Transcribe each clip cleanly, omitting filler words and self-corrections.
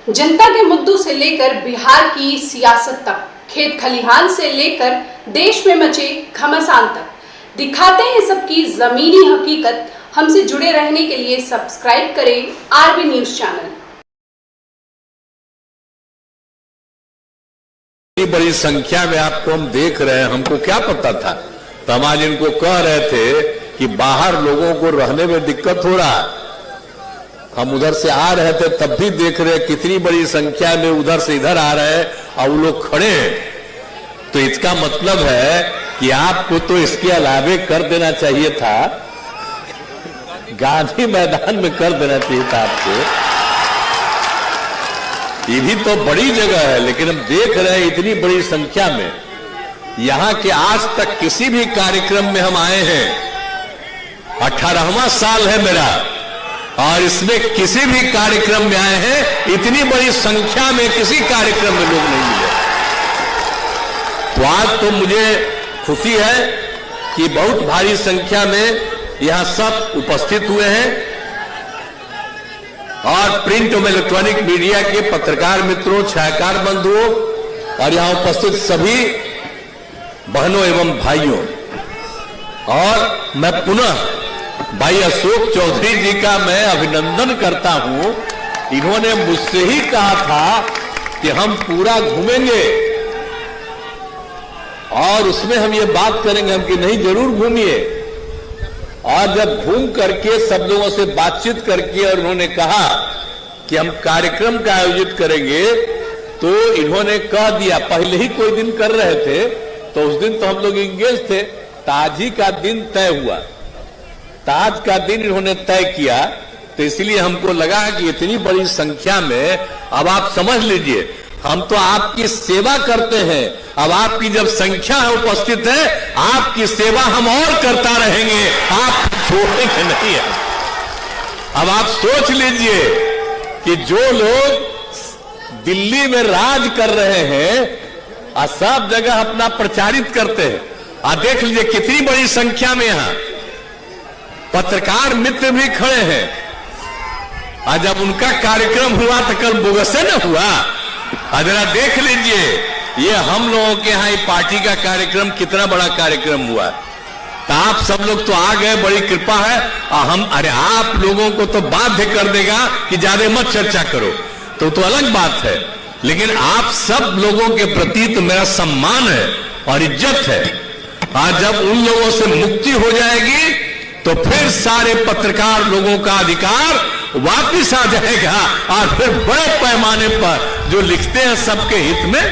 जनता के मुद्दों से लेकर बिहार की सियासत तक, खेत खलिहान से लेकर देश में मचे घमासान तक दिखाते हैं सबकी जमीनी हकीकत। हमसे जुड़े रहने के लिए सब्सक्राइब करें आरबी न्यूज चैनल। बड़ी संख्या में आपको हम देख रहे हैं, हमको क्या पता था। तो हम आज इनको कह रहे थे कि बाहर लोगों को रहने में दिक्कत हो रहा है। हम उधर से आ रहे थे तब भी देख रहे हैं कितनी बड़ी संख्या में उधर से इधर आ रहे हैं और वो लोग खड़े हैं। तो इसका मतलब है कि आपको तो इसके अलावे कर देना चाहिए था, गांधी मैदान में कर देना चाहिए था आपको। ये भी तो बड़ी जगह है, लेकिन हम देख रहे हैं इतनी बड़ी संख्या में। यहां के आज तक किसी भी कार्यक्रम में हम आए हैं, 18वां साल है मेरा, और इसमें किसी भी कार्यक्रम में आए हैं इतनी बड़ी संख्या में किसी कार्यक्रम में लोग नहीं मिले। तो आज तो मुझे खुशी है कि बहुत भारी संख्या में यहां सब उपस्थित हुए हैं, और प्रिंट और इलेक्ट्रॉनिक मीडिया के पत्रकार मित्रों, छायाकार बंधुओं और यहां उपस्थित सभी बहनों एवं भाइयों, और मैं पुनः भाई अशोक चौधरी जी का मैं अभिनंदन करता हूं। इन्होंने मुझसे ही कहा था कि हम पूरा घूमेंगे और उसमें हम ये बात करेंगे, हम कि नहीं जरूर घूमिए। और जब घूम करके सब लोगों से बातचीत करके और उन्होंने कहा कि हम कार्यक्रम का आयोजित करेंगे, तो इन्होंने कह दिया, पहले ही कोई दिन कर रहे थे तो उस दिन तो हम लोग इंगेज थे, ताजी का दिन तय हुआ, ताज का दिन इन्होंने तय किया। तो इसलिए हमको लगा कि इतनी बड़ी संख्या में, अब आप समझ लीजिए, हम तो आपकी सेवा करते हैं। अब आपकी जब संख्या है उपस्थित है, आपकी सेवा हम और करता रहेंगे, आप छोड़ेंगे नहीं है। अब आप सोच लीजिए कि जो लोग दिल्ली में राज कर रहे हैं और सब जगह अपना प्रचारित करते हैं, और देख लीजिए कितनी बड़ी संख्या में यहां पत्रकार मित्र भी खड़े हैं। और जब उनका कार्यक्रम हुआ तो कल बोगसे न हुआ। जरा देख लीजिए, ये हम लोगों के यहाँ पार्टी का कार्यक्रम कितना बड़ा कार्यक्रम हुआ। तो आप सब लोग तो आ गए, बड़ी कृपा है। और अरे आप लोगों को तो बाध्य कर देगा कि ज्यादा मत चर्चा करो, तो अलग बात है। लेकिन आप सब लोगों के प्रति तो मेरा सम्मान है और इज्जत है। आज जब उन लोगों से मुक्ति हो जाएगी तो फिर सारे पत्रकार लोगों का अधिकार वापिस आ जाएगा, और फिर बड़े पैमाने पर जो लिखते हैं सबके हित में,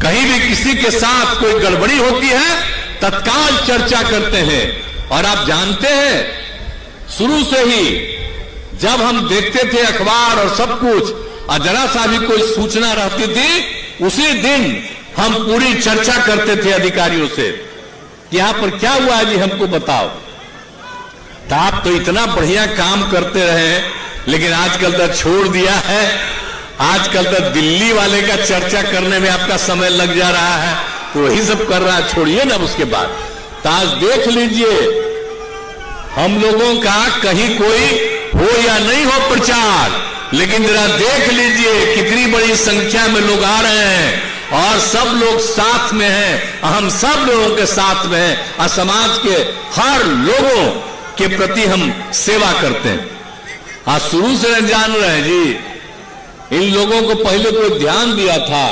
कहीं भी किसी के साथ कोई गड़बड़ी होती है तत्काल चर्चा करते हैं। और आप जानते हैं, शुरू से ही जब हम देखते थे अखबार और सब कुछ, और जरा सा भी कोई सूचना रहती थी, उसी दिन हम पूरी चर्चा करते थे अधिकारियों से कि यहां पर क्या हुआ जी, हमको बताओ। तो आप तो इतना बढ़िया काम करते रहे, लेकिन आजकल तो छोड़ दिया है। आजकल तो दिल्ली वाले का चर्चा करने में आपका समय लग जा रहा है, तो वही सब कर रहा है, छोड़िए ना उसके बाद। तो आज देख लीजिए, हम लोगों का कहीं कोई हो या नहीं हो प्रचार, लेकिन जरा देख लीजिए कितनी बड़ी संख्या में लोग आ रहे हैं, और सब लोग साथ में हैं। हम सब लोगों के साथ में हैं, और समाज के हर लोगों के प्रति हम सेवा करते हैं। आज शुरू से न जान रहे हैं जी, इन लोगों को पहले कोई ध्यान दिया था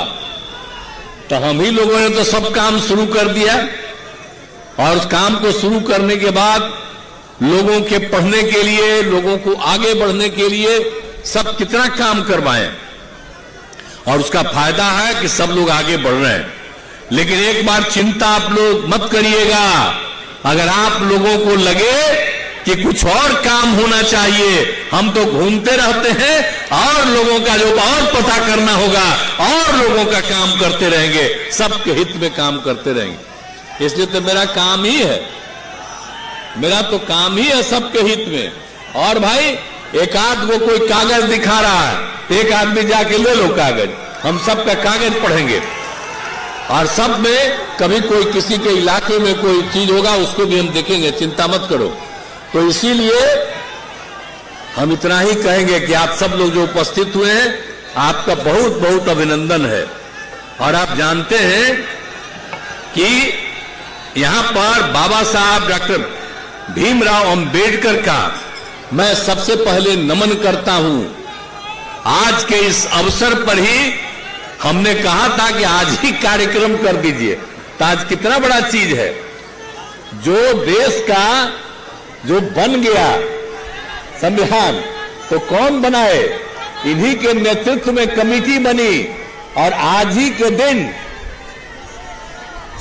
तो हम ही लोगों ने तो सब काम शुरू कर दिया, और उस काम को शुरू करने के बाद लोगों के पढ़ने के लिए, लोगों को आगे बढ़ने के लिए सब कितना काम करवाएं, और उसका फायदा है कि सब लोग आगे बढ़ रहे हैं। लेकिन एक बार चिंता आप लोग मत करिएगा, अगर आप लोगों को लगे कि कुछ और काम होना चाहिए, हम तो घूमते रहते हैं और लोगों का जो और पता करना होगा, और लोगों का काम करते रहेंगे, सबके हित में काम करते रहेंगे। इसलिए तो मेरा काम ही है, मेरा तो काम ही है सबके हित में। और भाई एक आध वो कोई कागज दिखा रहा है, एक आदमी जाके ले लो कागज, हम सबका कागज पढ़ेंगे, और सब में कभी कोई किसी के इलाके में कोई चीज होगा उसको भी हम देखेंगे, चिंता मत करो। तो इसीलिए हम इतना ही कहेंगे कि आप सब लोग जो उपस्थित हुए हैं, आपका बहुत बहुत अभिनंदन है। और आप जानते हैं कि यहां पर बाबा साहब डॉक्टर भीमराव अंबेडकर का मैं सबसे पहले नमन करता हूं। आज के इस अवसर पर ही हमने कहा था कि आज ही कार्यक्रम कर दीजिए, तो आज कितना बड़ा चीज है। जो देश का जो बन गया संविधान, तो कौन बनाए? इन्हीं के नेतृत्व में कमेटी बनी और आज ही के दिन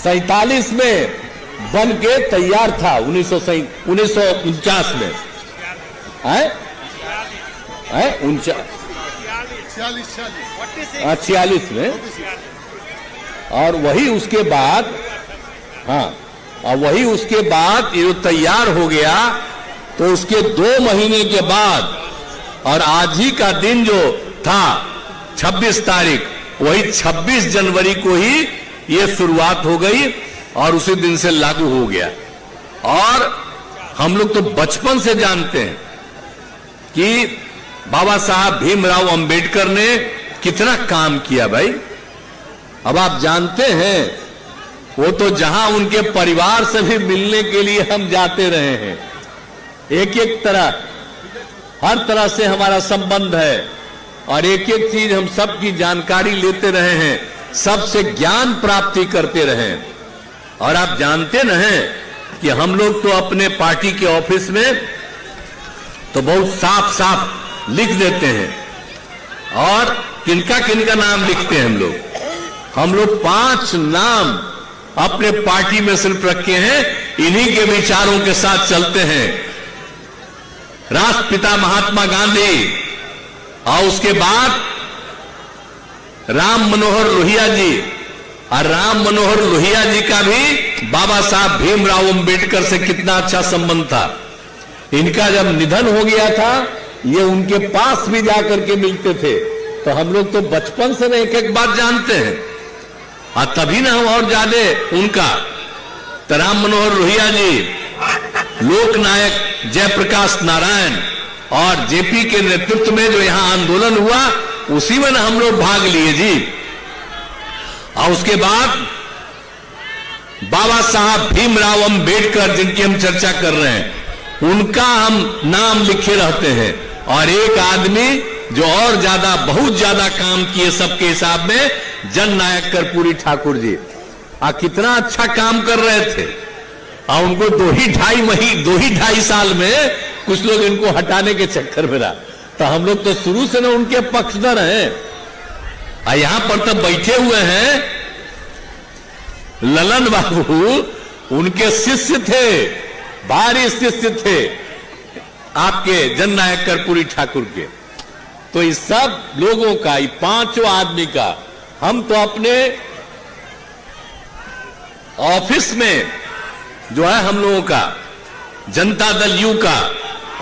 47 में बन के तैयार था। 1949 में है 46 में, और वही उसके बाद और वही उसके बाद ये तैयार हो गया। तो उसके 2 महीने के बाद और आज ही का दिन जो था 26 तारीख, वही 26 जनवरी को ही ये शुरुआत हो गई और उसी दिन से लागू हो गया। और हम लोग तो बचपन से जानते हैं कि बाबा साहब भीमराव अंबेडकर ने कितना काम किया भाई। अब आप जानते हैं, वो तो जहां उनके परिवार से भी मिलने के लिए हम जाते रहे हैं, एक एक तरह हर तरह से हमारा संबंध है और एक एक चीज हम सबकी जानकारी लेते रहे हैं, सबसे ज्ञान प्राप्ति करते रहे हैं। और आप जानते न हैं कि हम लोग तो अपने पार्टी के ऑफिस में तो बहुत साफ साफ लिख देते हैं। और किनका किनका नाम लिखते हैं हम लोग 5 नाम अपने पार्टी में सिर्फ रखे हैं, इन्हीं के विचारों के साथ चलते हैं। राष्ट्रपिता महात्मा गांधी, और उसके बाद राम मनोहर लोहिया जी, और राम मनोहर लोहिया जी का भी बाबा साहब भीमराव अंबेडकर से कितना अच्छा संबंध था। इनका जब निधन हो गया था, ये उनके पास भी जाकर के मिलते थे। तो हम लोग तो बचपन से एक एक बात जानते हैं, और तभी ना हम और ज्यादा उनका। तो राम मनोहर लोहिया जी, लोकनायक जयप्रकाश नारायण और जेपी के नेतृत्व में जो यहां आंदोलन हुआ, उसी में ना हम लोग भाग लिए जी। और उसके बाद बाबा साहब भीमराव अंबेडकर, जिनकी हम चर्चा कर रहे हैं, उनका हम नाम लिखे रहते हैं। और एक आदमी जो और ज्यादा बहुत ज्यादा काम किए सबके हिसाब में, जननायक कर्पूरी ठाकुर जी। कितना अच्छा काम कर रहे थे। और उनको 2.5 साल में कुछ लोग इनको हटाने के चक्कर में रहा। तो हम लोग तो शुरू से ना उनके पक्षधर हैं। यहां पर तो बैठे हुए हैं ललन बाबू, उनके शिष्य थे, भारी शिष्य थे आपके जननायक कर्पूरी ठाकुर के। तो इस सब लोगों का, 5 आदमी का, हम तो अपने ऑफिस में जो है हम लोगों का जनता दल यू का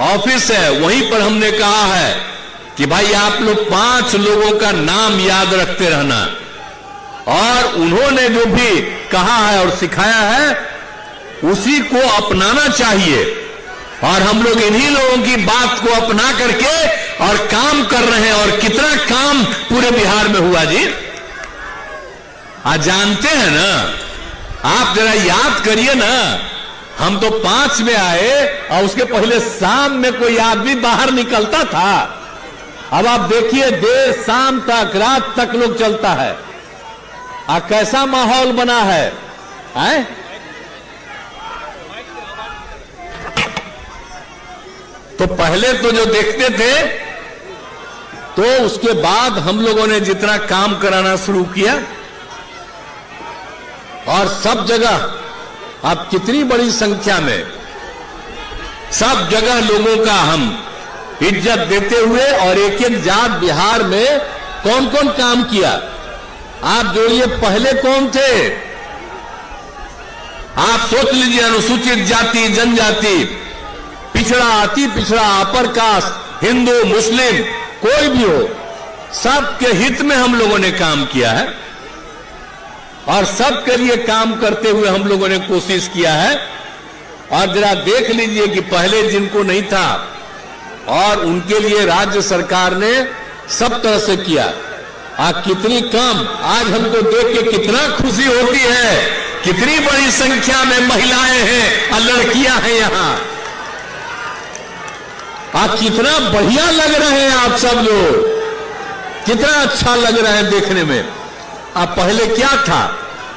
ऑफिस है, वहीं पर हमने कहा है कि भाई आप लोग 5 लोगों का नाम याद रखते रहना। और उन्होंने जो भी कहा है और सिखाया है, उसी को अपनाना चाहिए। और हम लोग इन्हीं लोगों की बात को अपना करके और काम कर रहे हैं। और कितना काम पूरे बिहार में हुआ जी, आज जानते हैं ना। आप जरा याद करिए ना, हम तो 5 में आए और उसके पहले शाम में कोई आदमी बाहर निकलता था। अब आप देखिए, देर शाम तक, रात तक लोग चलता है। कैसा माहौल बना है, तो पहले तो जो देखते थे, तो उसके बाद हम लोगों ने जितना काम कराना शुरू किया, और सब जगह अब कितनी बड़ी संख्या में सब जगह लोगों का हम इज्जत देते हुए, और एक एक जात बिहार में कौन कौन काम किया आप जोड़िए। पहले कौन थे, आप सोच लीजिए। अनुसूचित जाति, जनजाति, पिछड़ा, अति पिछड़ा, अपर कास्ट, हिंदू, मुस्लिम, कोई भी हो, सबके हित में हम लोगों ने काम किया है। और सबके लिए काम करते हुए हम लोगों ने कोशिश किया है। और जरा देख लीजिए कि पहले जिनको नहीं था, और उनके लिए राज्य सरकार ने सब तरह से किया। कितनी कम, आज हमको देख के कितना खुशी होती है, कितनी बड़ी संख्या में महिलाएं हैं और लड़कियां हैं यहाँ। कितना बढ़िया लग रहे हैं आप सब लोग, कितना अच्छा लग रहा है देखने में। पहले क्या था,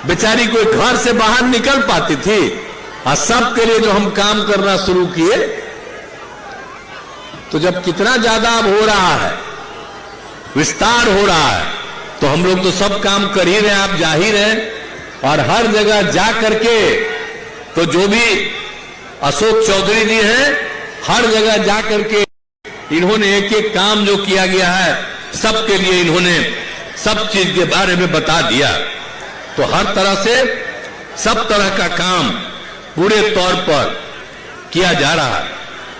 बेचारी कोई घर से बाहर निकल पाती थी, और सबके लिए जो हम काम करना शुरू किए, तो जब कितना ज्यादा अब हो रहा है, विस्तार हो रहा है, तो हम लोग तो सब काम कर ही रहे हैं, आप जा ही रहे, और हर जगह जा करके तो जो भी अशोक चौधरी जी हैं, हर जगह जा करके इन्होंने एक एक काम जो किया गया है सबके लिए इन्होंने सब चीज के बारे में बता दिया। तो हर तरह से सब तरह का काम पूरे तौर पर किया जा रहा है।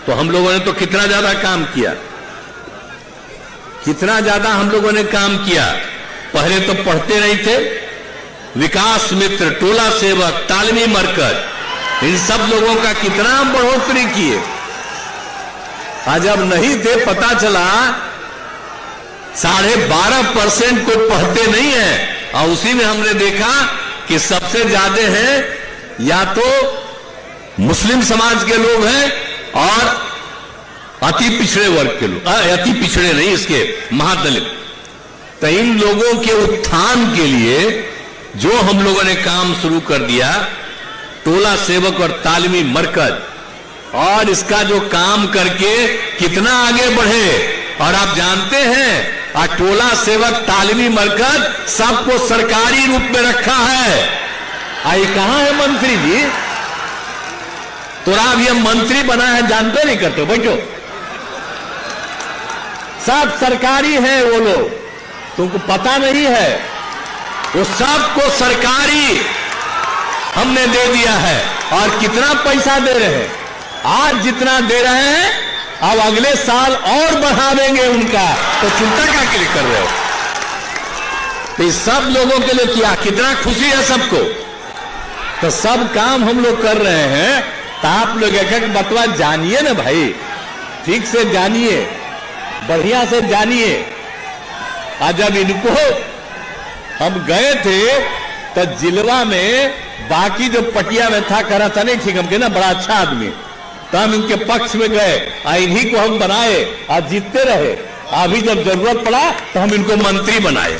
तो हम लोगों ने तो कितना ज्यादा काम किया, कितना ज्यादा हम लोगों ने काम किया। पहले तो पढ़ते नहीं थे, विकास मित्र, टोला सेवक, तालमी मरकज, इन सब लोगों का कितना बढ़ोतरी किए। आज अब नहीं थे, पता चला 12.5% को पढ़ते नहीं है, और उसी में हमने देखा कि सबसे ज्यादा हैं या तो मुस्लिम समाज के लोग हैं और अति पिछड़े वर्ग के लोग, अति पिछड़े नहीं, इसके महादलित। तो इन लोगों के उत्थान के लिए जो हम लोगों ने काम शुरू कर दिया, टोला सेवक और तालीमी मरकज, और इसका जो काम करके कितना आगे बढ़े। और आप जानते हैं, टोला सेवक तालीमी मरकज सबको सरकारी रूप में रखा है। आई कहां है मंत्री जी? तो आप ये मंत्री बना है, जानते नहीं करते, बैठो, सब सरकारी है वो लोग, तुमको पता नहीं है, वो सबको सरकारी हमने दे दिया है। और कितना पैसा दे रहे हैं, आज जितना दे रहे हैं अब अगले साल और बढ़ा देंगे उनका, तो चिंता क्या के लिए कर रहे हो? तो इस सब लोगों के लिए किया, कितना खुशी है सबको। तो सब काम हम लोग कर रहे हैं, तो आप लोग एक एक बतवा जानिए ना भाई, ठीक से जानिए, बढ़िया से जानिए। आज जब इनको हम गए थे तो जिलवा में बाकी जो पटिया में था, कह रहा था नहीं ठीक, हमके ना बड़ा अच्छा आदमी, तो हम इनके पक्ष में गए, इन्हीं को हम बनाए और जीतते रहे। अभी जब जरूरत पड़ा तो हम इनको मंत्री बनाए।